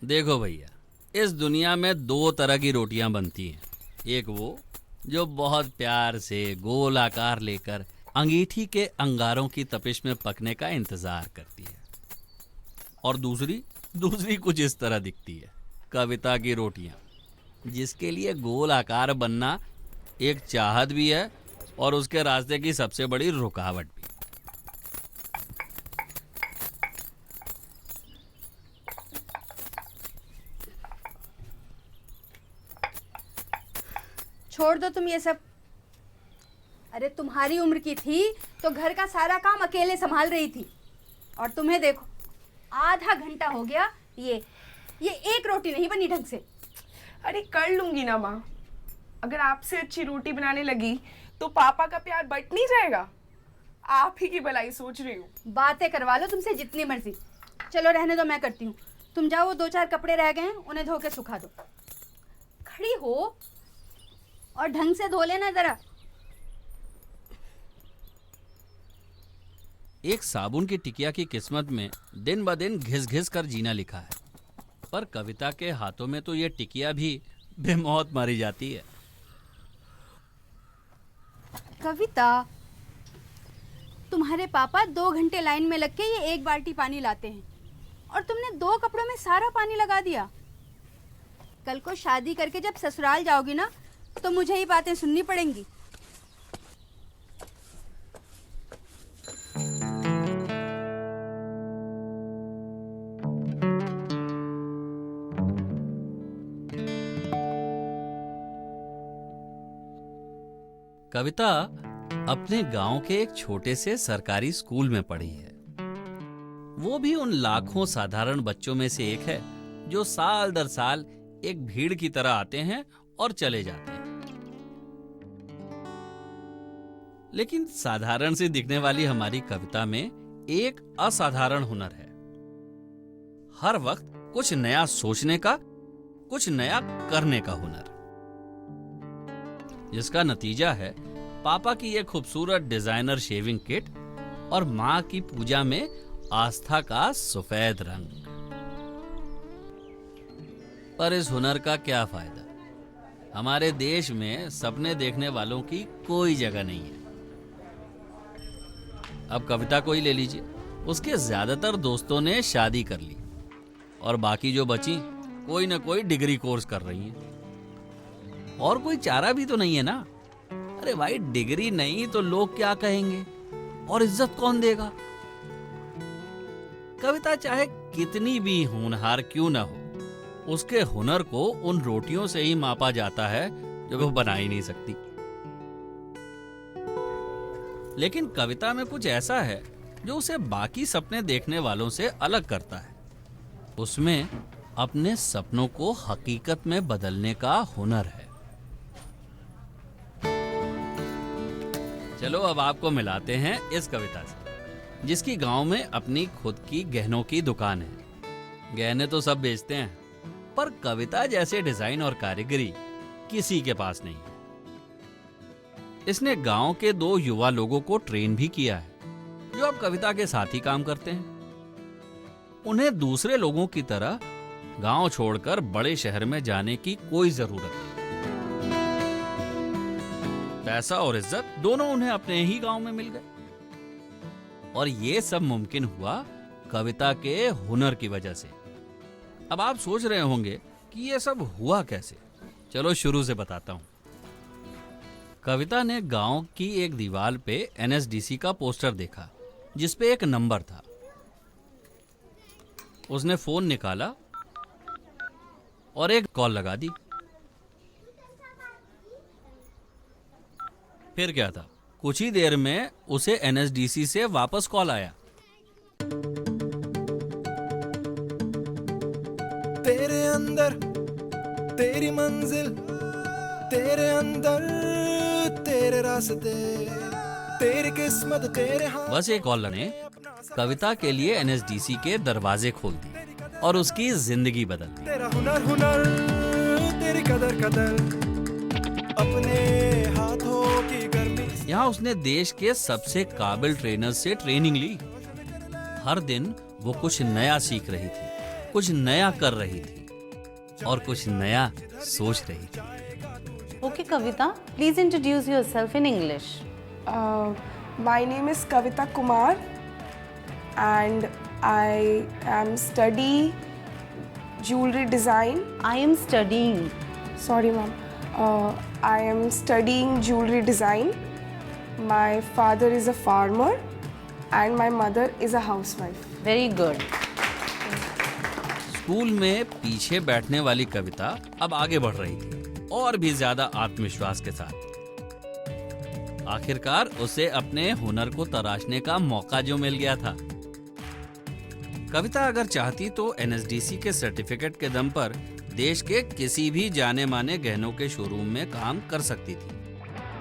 देखो भैया, इस दुनिया में दो तरह की रोटियां बनती हैं। एक वो जो बहुत प्यार से गोल आकार लेकर अंगीठी के अंगारों की तपिश में पकने का इंतजार करती है, और दूसरी दूसरी कुछ इस तरह दिखती है, कविता की रोटियां, जिसके लिए गोल आकार बनना एक चाहत भी है और उसके रास्ते की सबसे बड़ी रुकावट भी। छोड़ दो तुम ये सब। अरे तुम्हारी उम्र की थी तो घर का सारा काम अकेले संभाल रही थी, और तुम्हें देखो आधा घंटा हो गया, ये एक रोटी नहीं बनी ढंग से। अरे कर लूंगी ना माँ। अगर आपसे अच्छी रोटी बनाने लगी तो पापा का प्यार बट नहीं जाएगा। आप ही की भलाई सोच रही हूँ। बातें करवा लो तुमसे जितनी मर्जी। चलो रहने दो, मैं करती हूँ। तुम जाओ, वो 2-4 कपड़े रह गए हैं, उन्हें धो के सुखा दो। खड़ी हो और ढंग से धो लेना जरा। एक साबुन की टिकिया की किस्मत में दिन ब दिन घिस घिस कर जीना लिखा है, पर कविता के हाथों में तो ये टिकिया भी बेमौत मारी जाती है। कविता, तुम्हारे पापा 2 घंटे लाइन में लग के ये 1 बाल्टी पानी लाते हैं, और तुमने 2 कपड़ों में सारा पानी लगा दिया। कल को शादी करके जब ससुराल जाओगी ना, तो मुझे ही बातें सुननी पड़ेंगी। कविता अपने गांव के एक छोटे से सरकारी स्कूल में पढ़ी है। वो भी उन लाखों साधारण बच्चों में से एक है जो साल दर साल एक भीड़ की तरह आते हैं और चले जाते हैं। लेकिन साधारण सी दिखने वाली हमारी कविता में एक असाधारण हुनर है। हर वक्त कुछ नया सोचने का, कुछ नया करने का हुनर, जिसका नतीजा है पापा की ये खूबसूरत डिजाइनर शेविंग किट और माँ की पूजा में आस्था का सफेद रंग। पर इस हुनर का क्या फायदा? हमारे देश में सपने देखने वालों की कोई जगह नहीं है। अब कविता को ही ले लीजिए, उसके ज्यादातर दोस्तों ने शादी कर ली और बाकी जो बची कोई ना कोई डिग्री कोर्स कर रही हैं। और कोई चारा भी तो नहीं है ना। अरे भाई, डिग्री नहीं तो लोग क्या कहेंगे और इज्जत कौन देगा? कविता चाहे कितनी भी होनहार क्यों ना हो, उसके हुनर को उन रोटियों से ही मापा जाता है जो वो बना ही नहीं सकती। लेकिन कविता में कुछ ऐसा है जो उसे बाकी सपने देखने वालों से अलग करता है। उसमें अपने सपनों को हकीकत में बदलने का हुनर है। चलो अब आपको मिलाते हैं इस कविता से, जिसकी गांव में अपनी खुद की गहनों की दुकान है। गहने तो सब बेचते हैं, पर कविता जैसे डिजाइन और कारीगरी किसी के पास नहीं है। इसने गांव के 2 युवा लोगों को ट्रेन भी किया है, जो अब कविता के साथ ही काम करते हैं। उन्हें दूसरे लोगों की तरह गांव छोड़कर बड़े शहर में जाने की कोई जरूरत नहीं। पैसा और इज्जत दोनों उन्हें अपने ही गांव में मिल गए। और ये सब मुमकिन हुआ कविता के हुनर की वजह से। अब आप सोच रहे होंगे कि ये सब हुआ कैसे। चलो शुरू से बताता हूं। कविता ने गांव की एक दीवार पे एनएसडीसी का पोस्टर देखा, जिस पे एक नंबर था। उसने फोन निकाला और एक कॉल लगा दी। फिर क्या था, कुछ ही देर में उसे एनएसडीसी से वापस कॉल आया। तेरे अंदर तेरी मंजिल, तेरे अंदर तेरे रास्ते, तेरी किस्मत तेरे हाथ। बस एक कॉल ने कविता के लिए एनएसडीसी के दरवाजे खोल दिए और उसकी जिंदगी बदल दी। तेरा हुनर हुनर, तेरी कदर कदर, अपने हाथों की गर्मी। यहाँ उसने देश के सबसे काबिल ट्रेनर से ट्रेनिंग ली। हर दिन वो कुछ नया सीख रही थी, कुछ नया कर रही थी और कुछ नया सोच रही थी। Okay, Kavita, please introduce yourself in English. My name is Kavita Kumar and I am study jewelry design. I am studying. Sorry, ma'am. I am studying jewelry design. My father is a farmer and my mother is a housewife. Very good. School में पीछे बैठने वाली कविता अब आगे बढ़ रही थी और भी ज्यादा आत्मविश्वास के साथ। आखिरकार उसे अपने हुनर को तराशने का मौका जो मिल गया था। कविता अगर चाहती तो एनएसडीसी के सर्टिफिकेट के दम पर देश के किसी भी जाने माने गहनों के शोरूम में काम कर सकती थी,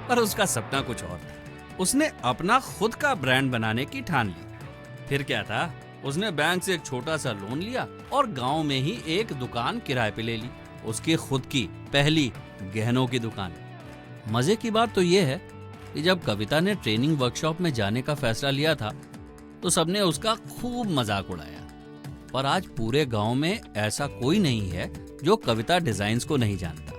पर उसका सपना कुछ और था। उसने अपना खुद का ब्रांड बनाने की ठान ली। फिर क्या था, उसने बैंक से एक छोटा सा लोन लिया और गांव में ही एक दुकान किराए पे ले ली, उसकी खुद की पहली गहनों की दुकान। मजे की बात तो यह है कि जब कविता ने ट्रेनिंग वर्कशॉप में जाने का फैसला लिया था तो सबने उसका खूब मजाक उड़ाया, पर आज पूरे गांव में ऐसा कोई नहीं है जो कविता डिजाइन्स को नहीं जानता।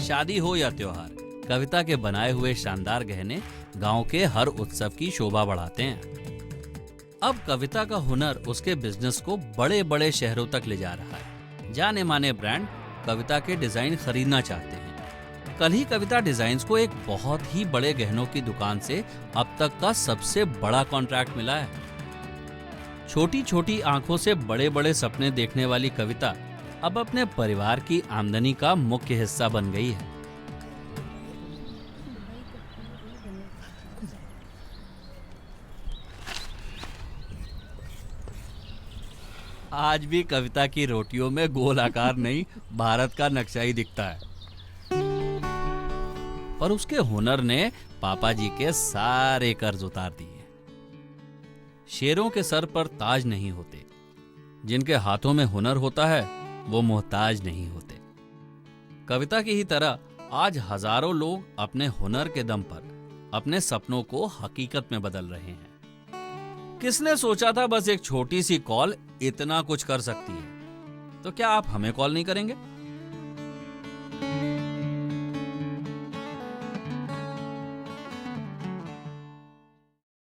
शादी हो या त्योहार, कविता के बनाए हुए शानदार गहने गांव के हर उत्सव की शोभा बढ़ाते हैं। अब कविता का हुनर उसके बिजनेस को बड़े बड़े शहरों तक ले जा रहा है। जाने माने ब्रांड कविता के डिजाइन खरीदना चाहते हैं। कल ही कविता डिजाइन्स को एक बहुत ही बड़े गहनों की दुकान से अब तक का सबसे बड़ा कॉन्ट्रैक्ट मिला है। छोटी छोटी आंखों से बड़े बड़े सपने देखने वाली कविता अब अपने परिवार की आमदनी का मुख्य हिस्सा बन गई है। आज भी कविता की रोटियों में गोल आकार नहीं, भारत का नक्शा ही दिखता है। पर उसके हुनर ने पापा जी के सारे कर्ज उतार दिए। शेरों के सर पर ताज नहीं होते, जिनके हाथों में हुनर होता है वो मोहताज नहीं होते। कविता की ही तरह आज हजारों लोग अपने हुनर के दम पर अपने सपनों को हकीकत में बदल रहे हैं। किसने सोचा था बस एक छोटी सी कॉल इतना कुछ कर सकती है? तो क्या आप हमें कॉल नहीं करेंगे?